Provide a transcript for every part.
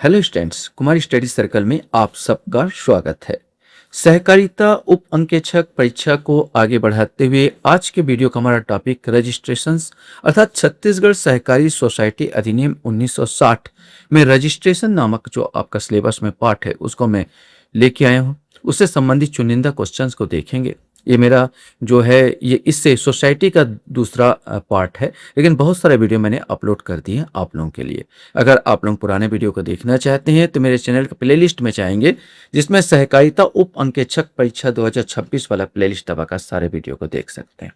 Hello students, कुमारी study circle में आप सबका स्वागत है। सहकारिता उप अंकेक्षक परीक्षा को आगे बढ़ाते हुए आज के वीडियो का हमारा टॉपिक रजिस्ट्रेशंस अर्थात छत्तीसगढ़ सहकारी सोसाइटी अधिनियम 1960 में रजिस्ट्रेशन नामक जो आपका सिलेबस में पार्ट है उसको मैं लेके आया हूँ। उससे संबंधित चुनिंदा क्वेश्चंस को देखेंगे। ये मेरा जो है ये इससे सोसाइटी का दूसरा पार्ट है, लेकिन बहुत सारे वीडियो मैंने अपलोड कर दिए हैं आप लोगों के लिए। अगर आप लोग पुराने वीडियो को देखना चाहते हैं तो मेरे चैनल के प्लेलिस्ट में जाएंगे, जिसमें सहकारिता उप अंकेक्षक परीक्षा 2026 वाला प्लेलिस्ट दबाकर सारे वीडियो को देख सकते हैं।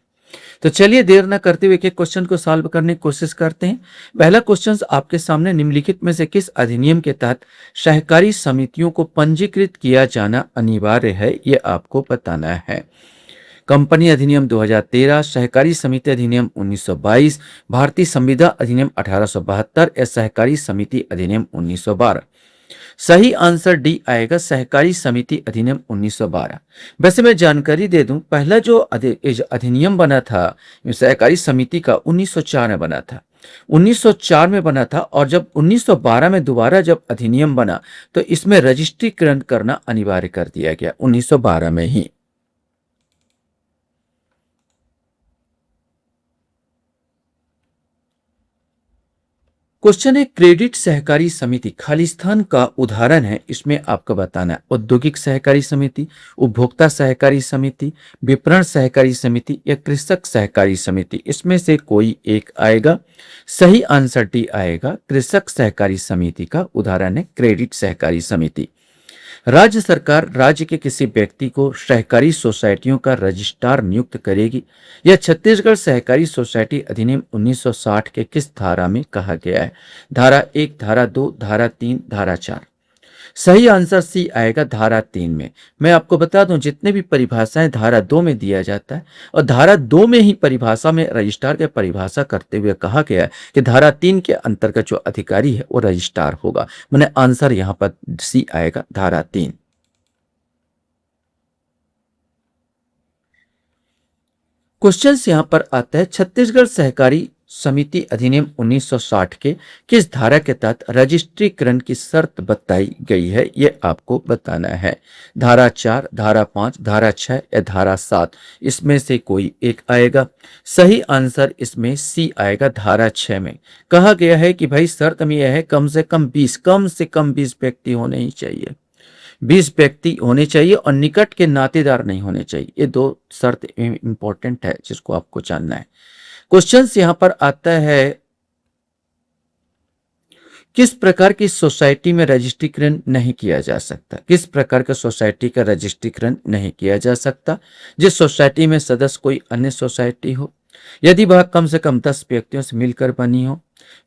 तो चलिए देर न करते हुए एक एक क्वेश्चन को सॉल्व करने की कोशिश करते हैं। पहला क्वेश्चन आपके सामने, निम्नलिखित में से किस अधिनियम के तहत सहकारी समितियों को पंजीकृत किया जाना अनिवार्य है, ये आपको बताना है। कंपनी अधिनियम 2013, सहकारी समिति अधिनियम 1922, भारतीय संविदा अधिनियम 1872 या सहकारी समिति अधिनियम 1912। सही आंसर डी आएगा, सहकारी समिति अधिनियम 1912। वैसे मैं जानकारी दे दूं, पहला जो अधिनियम बना था सहकारी समिति का 1904 में बना था। 1904 में बना था और जब 1912 में दोबारा जब अधिनियम बना तो इसमें रजिस्ट्रीकरण करना अनिवार्य कर दिया गया 1912 में ही। क्वेश्चन है, क्रेडिट सहकारी समिति खालिस्तान का उदाहरण है, इसमें आपको बताना है औद्योगिक सहकारी समिति, उपभोक्ता सहकारी समिति, विपणन सहकारी समिति या कृषक सहकारी समिति, इसमें से कोई एक आएगा। सही आंसर डी आएगा, कृषक सहकारी समिति का उदाहरण है क्रेडिट सहकारी समिति। राज्य सरकार राज्य के किसी व्यक्ति को सहकारी सोसाइटियों का रजिस्ट्रार नियुक्त करेगी। यह छत्तीसगढ़ सहकारी सोसाइटी अधिनियम 1960 के किस धारा में कहा गया है? धारा 1, धारा 2, धारा 3, धारा 4। सही आंसर सी आएगा, धारा 3 में। मैं आपको बता दूं, जितने भी परिभाषाएं धारा 2 में दिया जाता है और धारा 2 में ही परिभाषा में रजिस्ट्रार के परिभाषा करते हुए कहा गया है कि धारा 3 के अंतर्गत जो अधिकारी है वो रजिस्ट्रार होगा। मैंने आंसर यहां पर सी आएगा, धारा 3। क्वेश्चन यहां पर आता है, छत्तीसगढ़ सहकारी समिति अधिनियम 1960 के किस धारा के तहत रजिस्ट्रीकरण की शर्त बताई गई है, यह आपको बताना है। धारा 4, धारा 5, धारा 6 या धारा 7, इसमें से कोई एक आएगा। सही आंसर इसमें सी आएगा, धारा 6 में कहा गया है कि भाई शर्त में यह है कम से कम 20 व्यक्ति होने ही चाहिए, 20 व्यक्ति होने चाहिए और निकट के नातेदार नहीं होने चाहिए। ये दो शर्त इंपॉर्टेंट है जिसको आपको जानना है। क्वेश्चन यहां पर आता है, किस प्रकार की सोसाइटी में रजिस्ट्रीकरण नहीं किया जा सकता? किस प्रकार का सोसाइटी का रजिस्ट्रीकरण नहीं किया जा सकता? जिस सोसाइटी में सदस्य कोई अन्य सोसाइटी हो, यदि वह कम से कम 10 व्यक्तियों से मिलकर बनी हो,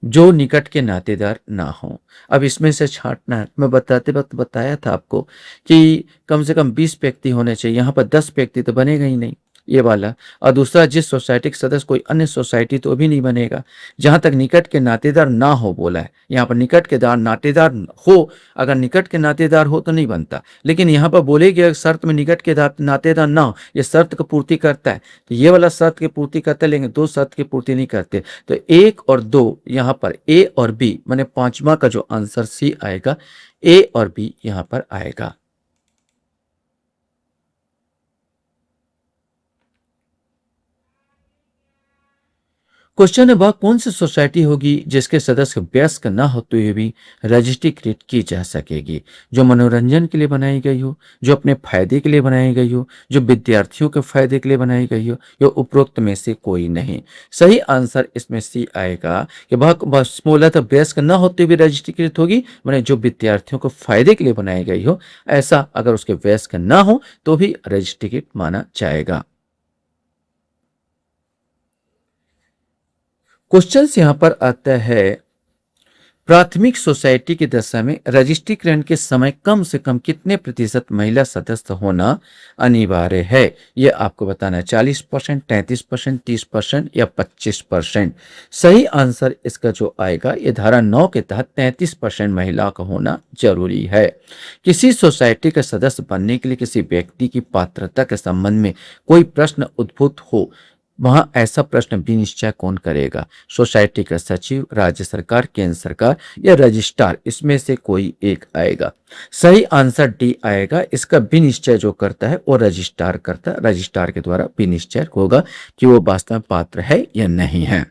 जो निकट के नातेदार ना हो। अब इसमें से छांटना है। मैं बताते वक्त बताया था आपको कि कम से कम 20 व्यक्ति होने चाहिए, यहाँ पर 10 व्यक्ति तो बनेगा ही नहीं, ये वाला। और दूसरा, जिस सोसाइटी के सदस्य कोई अन्य सोसाइटी तो भी नहीं बनेगा। जहां तक निकट के नातेदार ना हो बोला है, यहाँ पर निकट के नातेदार हो, अगर निकट के नातेदार हो तो नहीं बनता, लेकिन यहाँ पर बोले गया शर्त में निकट के नातेदार ना हो, ये शर्त की पूर्ति करता है। तो ये वाला शर्त की पूर्ति करता है, लेकिन दो शर्त की पूर्ति नहीं करते। तो 1 और 2 यहाँ पर ए और बी, माने पांचवा का जो आंसर सी आएगा, ए और बी यहाँ पर आएगा। क्वेश्चन है, वह कौन सी सोसाइटी होगी जिसके सदस्य वयस्क न होते हुए भी रजिस्ट्रीकृत की जा सकेगी? जो मनोरंजन के लिए बनाई गई हो, जो अपने फायदे के लिए बनाई गई हो, जो विद्यार्थियों के फायदे के लिए बनाई गई हो, या उपरोक्त में से कोई नहीं। सही आंसर इसमें सी आएगा कि वह बोला था वयस्क न होते हुए रजिस्ट्रीकृत होगी, मैंने जो विद्यार्थियों को फायदे के लिए बनाई गई हो, ऐसा अगर उसके वयस्क न हो तो भी रजिस्ट्रीकृत माना जाएगा। क्वेश्चन यहां पर आता है, प्राथमिक सोसाइटी की दशा में रजिस्ट्रीकरण के समय कम से कम कितने प्रतिशत महिला सदस्य होना अनिवार्य है? यह आपको बताना है। 40%, 33%, 30% या 25%। सही आंसर इसका जो आएगा, ये धारा 9 के तहत 33% महिला का होना जरूरी है। किसी सोसाइटी का सदस्य बनने के लिए किसी व्यक्ति की पात्रता के संबंध में कोई प्रश्न उद्भूत हो वहां ऐसा प्रश्न विनिश्चय कौन करेगा? सोसाइटी का सचिव, राज्य सरकार, केंद्र सरकार या रजिस्ट्रार, इसमें से कोई एक आएगा। सही आंसर डी आएगा। इसका विनिश्चय जो करता है वो रजिस्ट्रार करता है। रजिस्ट्रार के द्वारा विनिश्चय होगा कि वो वास्तव में पात्र है या नहीं है।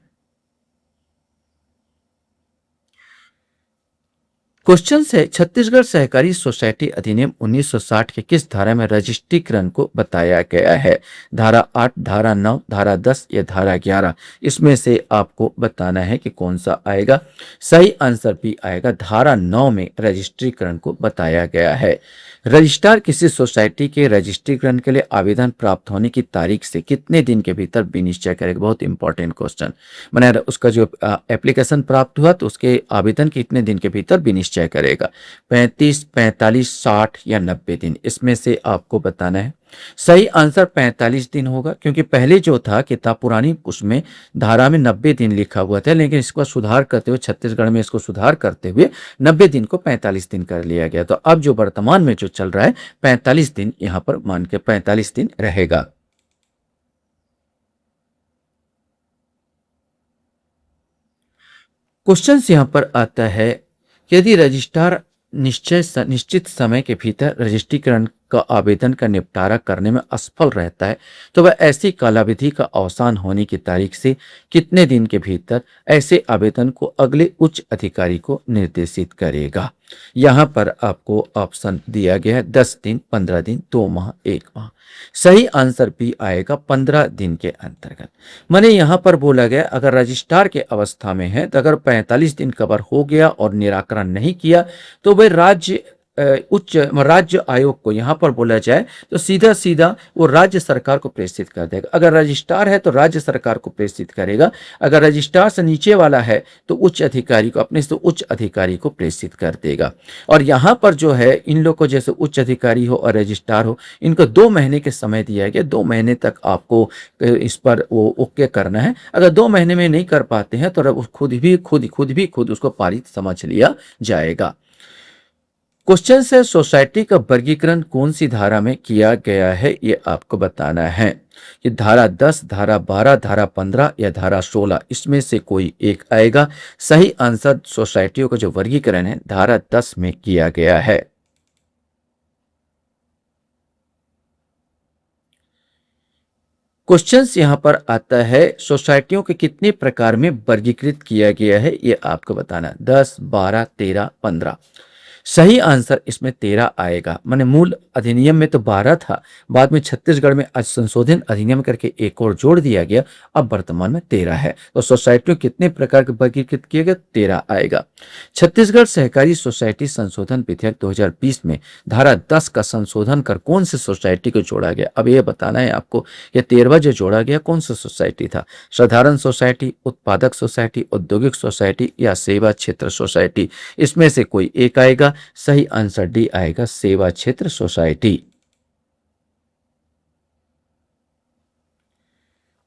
क्वेश्चन है, छत्तीसगढ़ सहकारी सोसाइटी अधिनियम 1960 के किस धारा में रजिस्ट्रीकरण को बताया गया है? धारा 8, धारा 9, धारा 10 या धारा 11, इसमें से आपको बताना है कि कौन सा आएगा। सही आंसर भी आएगा। धारा 9 में रजिस्ट्रीकरण को बताया गया है। रजिस्ट्रार किसी सोसाइटी के रजिस्ट्रीकरण के लिए आवेदन प्राप्त होने की तारीख से कितने दिन के भीतर विनिश्चय करेगा? बहुत इंपॉर्टेंट क्वेश्चन। मैंने उसका जो एप्लीकेशन प्राप्त हुआ तो उसके आवेदन कितने दिन के भीतर विनिश्चय करेगा? 35, 45, 60 या 90 दिन, इसमें से आपको बताना है। सही आंसर 45 दिन होगा, क्योंकि पहले जो था किताब पुरानी उसमें धारा में 90 दिन लिखा हुआ था, लेकिन इसको सुधार करते हुए छत्तीसगढ़ में इसको सुधार करते हुए 90 दिन को 45 दिन कर लिया गया। तो अब जो वर्तमान में जो चल रहा है 45 दिन, यहां पर मान के 45 दिन रहेगा। क्वेश्चन यहां पर आता है, यदि रजिस्ट्रार निश्चित समय के भीतर रजिस्ट्रीकरण का आवेदन का निपटारा करने में असफल रहता है तो वह ऐसी कालावधि का अवसान होने की तारीख से कितने दिन के भीतर ऐसे आवेदन को अगले उच्च अधिकारी को निर्देशित करेगा? यहां पर आपको ऑप्शन दिया गया है 10 दिन, 15 दिन, 2 माह, 1 माह। सही आंसर भी आएगा 15 दिन के अंतर्गत। मैंने यहां पर बोला गया अगर रजिस्ट्रार के अवस्था में है तो अगर 45 दिन कवर हो गया और निराकरण नहीं किया तो वह उच्च राज्य आयोग को यहां पर बोला जाए तो सीधा सीधा वो राज्य सरकार को प्रेषित कर देगा। अगर रजिस्ट्रार है तो राज्य सरकार को प्रेषित करेगा, अगर रजिस्ट्रार से नीचे वाला है तो उच्च अधिकारी को, अपने से उच्च अधिकारी को प्रेषित कर देगा। और यहां पर जो है इन लोग को, जैसे उच्च अधिकारी हो और रजिस्ट्रार हो, इनको 2 महीने के समय दिया गया। 2 महीने तक आपको इस पर वो ओके करना है। अगर 2 महीने में नहीं कर पाते हैं तो खुद उसको पारित समझ लिया जाएगा। क्वेश्चन है, सोसाइटी का वर्गीकरण कौन सी धारा में किया गया है? ये आपको बताना है। ये धारा 10, धारा 12, धारा 15 या धारा 16, इसमें से कोई एक आएगा। सही आंसर सोसाइटियों का जो वर्गीकरण है धारा 10 में किया गया है। क्वेश्चन यहां पर आता है, सोसाइटियों के कितने प्रकार में वर्गीकृत किया गया है? ये आपको बताना, 10, 12, 13, 15। सही आंसर इसमें 13 आएगा। माने मूल अधिनियम में तो 12 था, बाद में छत्तीसगढ़ में आज संशोधन अधिनियम करके एक और जोड़ दिया गया, अब वर्तमान में 13 है। तो सोसाइटियों कितने प्रकार के वर्गीकृत किए गए? 13 आएगा। छत्तीसगढ़ सहकारी सोसाइटी संशोधन विधेयक 2020 में धारा 10 का संशोधन कर कौन सी सोसाइटी को जोड़ा गया? अब यह बताना है आपको, यह 13वां जो जोड़ा गया कौन सा सोसाइटी था? साधारण सोसाइटी, उत्पादक सोसाइटी, औद्योगिक सोसाइटी या सेवा क्षेत्र सोसाइटी, इसमें से कोई एक आएगा। सही आंसर डी आएगा, सेवा क्षेत्र सोसाइटी।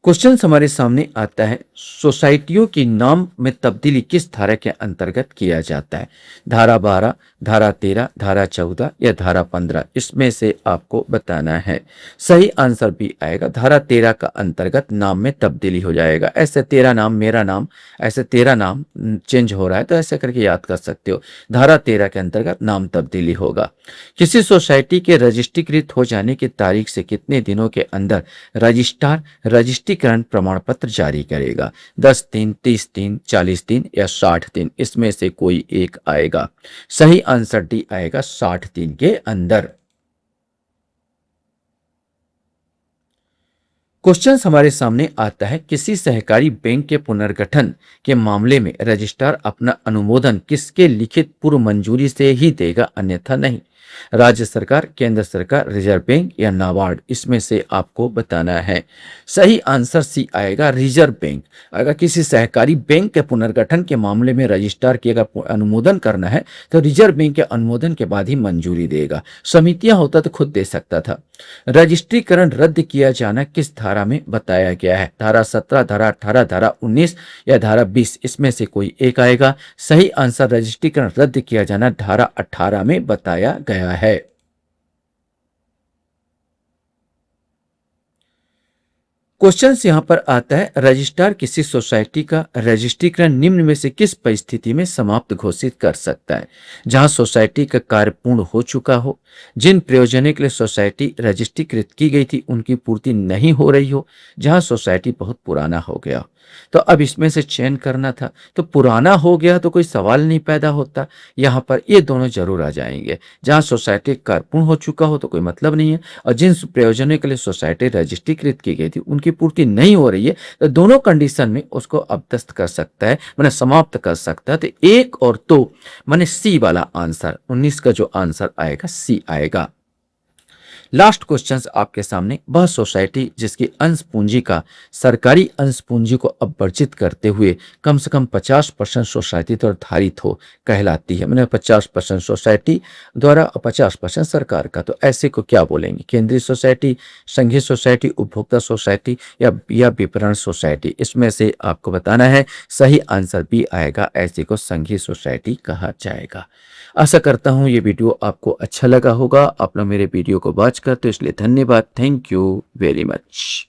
क्वेश्चन हमारे सामने आता है, सोसाइटियों की नाम में तब्दीली किस धारा के अंतर्गत किया जाता है? धारा 12, धारा 13, धारा 14 या धारा 15, इसमें से आपको बताना है। सही आंसर भी आएगा, धारा 13 का अंतर्गत नाम में तब्दीली हो जाएगा। ऐसे तेरा नाम, मेरा नाम, ऐसे तेरा नाम चेंज हो रहा है तो ऐसे करके याद कर सकते हो। धारा 13 के अंतर्गत नाम तब्दीली होगा। किसी सोसाइटी के रजिस्ट्रीकृत हो जाने की तारीख से कितने दिनों के अंदर रजिस्ट्रार रजिस्ट्रीकरण प्रमाण पत्र जारी करेगा? 10 दिन, 30 दिन, 40 दिन या 60 दिन, इसमें से कोई एक आएगा। सही आंसर डी आएगा, 60 दिन के अंदर। क्वेश्चन हमारे सामने आता है, किसी सहकारी बैंक के पुनर्गठन के मामले में रजिस्ट्रार अपना अनुमोदन किसके लिखित पूर्व मंजूरी से ही देगा, अन्यथा नहीं? राज्य सरकार, केंद्र सरकार, रिजर्व बैंक या नाबार्ड, इसमें से आपको बताना है। सही आंसर सी आएगा, रिजर्व बैंक। अगर किसी सहकारी बैंक के पुनर्गठन के मामले में रजिस्ट्रार की अगर अनुमोदन करना है तो रिजर्व बैंक के अनुमोदन के बाद ही मंजूरी देगा। समितियां होता तो खुद दे सकता था। रजिस्ट्रीकरण रद्द किया जाना किस धारा में बताया गया है? धारा 17, धारा 18, धारा 19 या धारा 20, इसमें से कोई एक आएगा। सही आंसर रजिस्ट्रीकरण रद्द किया जाना धारा 18 में बताया गया है। क्वेश्चन यहाँ पर आता है, रजिस्ट्रार किसी सोसाइटी का रजिस्ट्रीकरण निम्न में से किस परिस्थिति में समाप्त घोषित कर सकता है? जहां सोसाइटी का कार्य पूर्ण हो चुका हो, जिन प्रयोजनों के लिए सोसाइटी रजिस्ट्रीकृत की गई थी उनकी पूर्ति नहीं हो रही हो, जहां सोसाइटी बहुत पुराना हो गया हो। तो अब इसमें से चयन करना था, तो पुराना हो गया तो कोई सवाल नहीं पैदा होता, यहाँ पर ये दोनों जरूर आ जाएंगे। जहां सोसाइटी का कार्य पूर्ण हो चुका हो तो कोई मतलब नहीं है, और जिन प्रयोजनों के लिए सोसाइटी रजिस्ट्रीकृत की गई थी उनकी पूर्ति नहीं हो रही है, तो दोनों कंडीशन में उसको अबदस्त कर सकता है, मैंने समाप्त कर सकता है। तो एक और तो मैंने सी वाला आंसर, 19 का जो आंसर आएगा सी आएगा। लास्ट क्वेश्चन आपके सामने, वह सोसाइटी जिसकी अंश पूंजी का सरकारी अंश पूंजी को अपवर्जित करते हुए कम से कम 50% सोसाइटी द्वारा धारित हो कहलाती है। मैंने 50% सोसाइटी द्वारा और 50% सरकार का, तो ऐसे को क्या बोलेंगे? केंद्रीय सोसाइटी, संघीय सोसाइटी, उपभोक्ता सोसाइटी या विपणन सोसाइटी? इसमें से आपको बताना है, सही आंसर बी आएगा, ऐसे को संघीय सोसाइटी कहा जाएगा। आशा करता हूं ये वीडियो आपको अच्छा लगा होगा। आप लोग मेरे वीडियो को वॉच करते हो इसलिए धन्यवाद। Thank you very much.